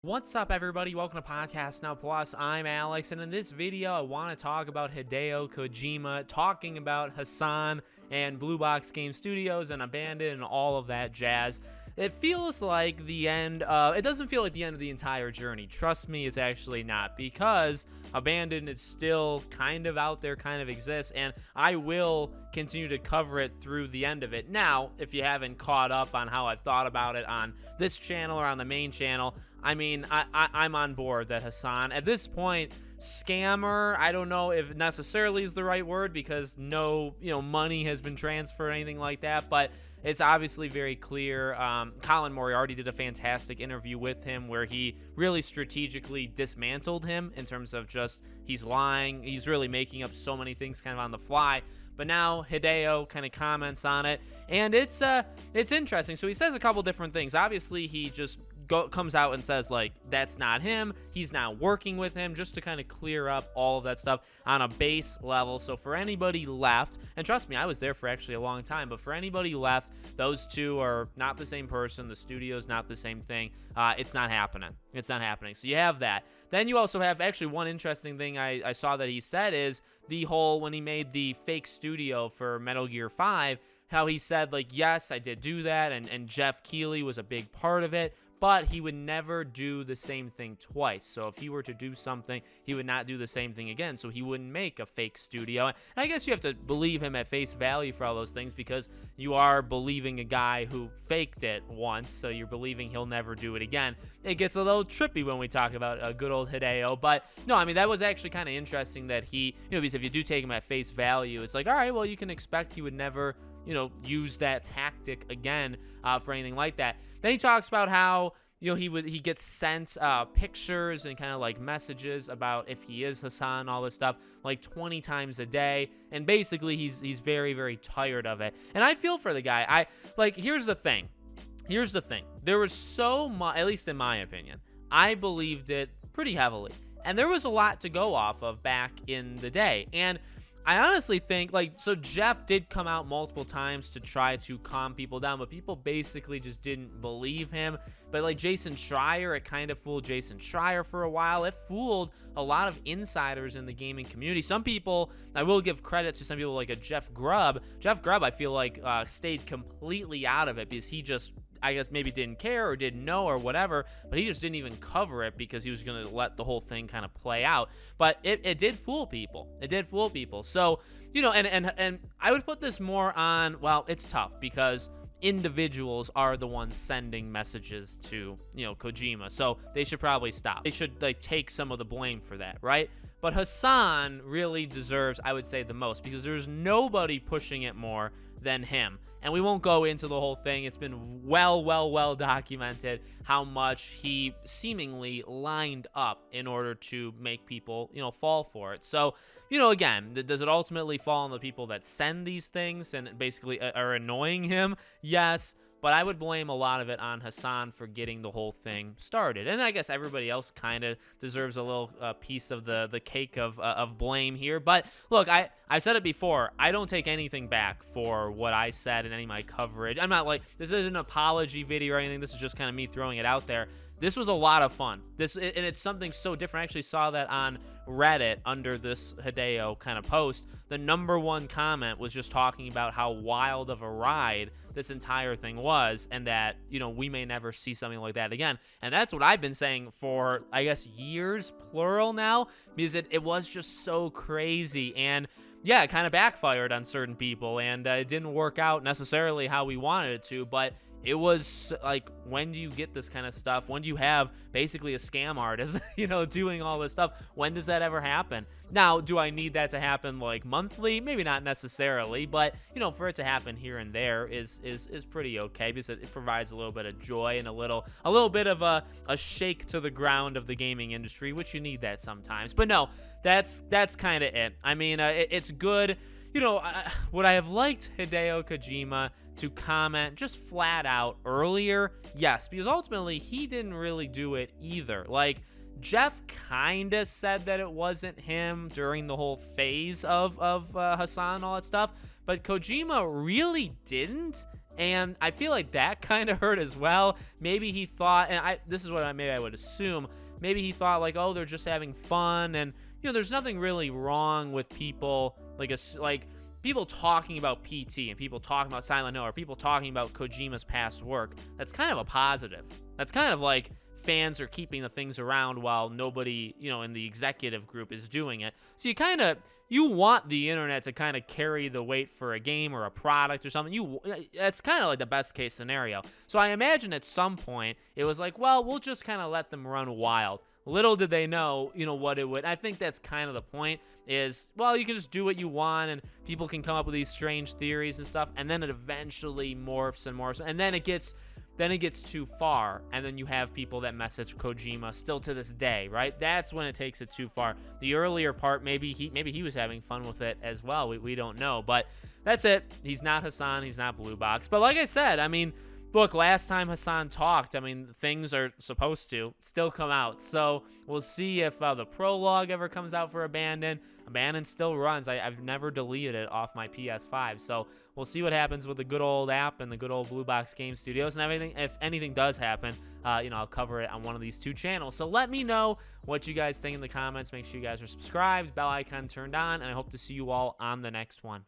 What's up, everybody? Welcome to Podcast Now Plus. I'm Alex, and in this video, I want to talk about Hideo Kojima, talking about Hasan and Blue Box Game Studios and Abandon and all of that jazz. It feels like the end, it doesn't feel like the end of the entire journey. Trust me, it's actually not, because Abandon is still kind of out there, kind of exists, and I will continue to cover it through the end of it. Now, if you haven't caught up on how I've thought about it on this channel or on the main channel, I mean, I'm on board that Hasan, at this point, scammer, I don't know if necessarily is the right word, because no, money has been transferred or anything like that, but it's obviously very clear. Colin Moriarty did a fantastic interview with him where he really strategically dismantled him in terms of just, he's lying, he's really making up so many things kind of on the fly. But now Hideo kind of comments on it, and it's interesting. So he says a couple different things. Obviously, he just comes out and says, like, that's not him. He's not working with him, just to kind of clear up all of that stuff on a base level. So for anybody left, and trust me, I was there for actually a long time, but for anybody left, those two are not the same person. The studio's not the same thing. It's not happening. It's not happening. So you have that. Then you also have actually one interesting thing I saw that he said is the whole, when he made the fake studio for Metal Gear 5, how he said, like, yes, I did do that, and Jeff Keighley was a big part of it, but he would never do the same thing twice. So if he were to do something, he would not do the same thing again. So he wouldn't make a fake studio. And I guess you have to believe him at face value for all those things, because you are believing a guy who faked it once, so you're believing he'll never do it again. It gets a little trippy when we talk about a good old Hideo. But no, I mean, that was actually kind of interesting that he, because if you do take him at face value, it's like, all right, well, you can expect he would never, use that tactic again for anything like that. Then he talks about how, he gets sent pictures and kind of like messages about if he is Hasan, all this stuff, like 20 times a day. And basically he's very, very tired of it. And I feel for the guy. Here's the thing. There was so much, at least in my opinion, I believed it pretty heavily. And there was a lot to go off of back in the day. And I honestly think, so Jeff did come out multiple times to try to calm people down, but people basically just didn't believe him. But Jason Schreier, it kind of fooled Jason Schreier for a while. It fooled a lot of insiders in the gaming community. Some people, I will give credit to some people like a Jeff Grubb. Jeff Grubb, I feel like, stayed completely out of it because he just, I guess, maybe didn't care or didn't know or whatever, but he just didn't even cover it because he was going to let the whole thing kind of play out. But it did fool people. So, and I would put this more on, well, it's tough because individuals are the ones sending messages to, Kojima. So they should probably stop. They should take some of the blame for that, right? But Hasan really deserves, I would say, the most, because there's nobody pushing it more than him. And we won't go into the whole thing. It's been well documented how much he seemingly lined up in order to make people, fall for it. So, again, does it ultimately fall on the people that send these things and basically are annoying him? Yes. But I would blame a lot of it on Hasan for getting the whole thing started. And I guess everybody else kind of deserves a little piece of the cake of blame here. But look, I said it before. I don't take anything back for what I said in any of my coverage. I'm not this isn't an apology video or anything. This is just kind of me throwing it out there. This was a lot of fun. And it's something so different. I actually saw that on Reddit under this Hideo kind of post. The #1 comment was just talking about how wild of a ride this entire thing was, and that, we may never see something like that again. And that's what I've been saying for, I guess, years, plural now, because it was just so crazy. And yeah, it kind of backfired on certain people, and it didn't work out necessarily how we wanted it to, but it was when do you get this kind of stuff? When do you have basically a scam artist, doing all this stuff? When does that ever happen? Now, do I need that to happen monthly? Maybe not necessarily, but for it to happen here and there is pretty okay, because it provides a little bit of joy and a little bit of a shake to the ground of the gaming industry, which you need that sometimes. But no, that's kind of it. I mean, it's good. Would I have liked Hideo Kojima to comment just flat out earlier? Yes, because ultimately he didn't really do it either. Jeff kind of said that it wasn't him during the whole phase of Hasan and all that stuff, but Kojima really didn't. And I feel like that kind of hurt as well. Maybe he thought, and this is what maybe I would assume, maybe he thought like, oh, they're just having fun, and there's nothing really wrong with people like people talking about PT and people talking about Silent Hill or people talking about Kojima's past work. That's kind of a positive. That's kind of like fans are keeping the things around while nobody, in the executive group is doing it. So you want the internet to kind of carry the weight for a game or a product or something. That's kind of like the best case scenario. So I imagine at some point it was like, well, we'll just kind of let them run wild. Little did they know, what it would. I think that's kind of the point is, well, you can just do what you want and people can come up with these strange theories and stuff. And then it eventually morphs and morphs. And then it gets too far, and then you have people that message Kojima still to this day, right? That's when it takes it too far. The earlier part, maybe he was having fun with it as well. We don't know, but that's it. He's not Hasan. He's not Blue Box. But like I said, look, last time Hasan talked, things are supposed to still come out. So we'll see if the prologue ever comes out for Abandon. Abandon still runs. I've never deleted it off my PS5. So we'll see what happens with the good old app and the good old Blue Box Game Studios and everything. If anything does happen, I'll cover it on one of these two channels. So let me know what you guys think in the comments. Make sure you guys are subscribed, bell icon turned on, and I hope to see you all on the next one.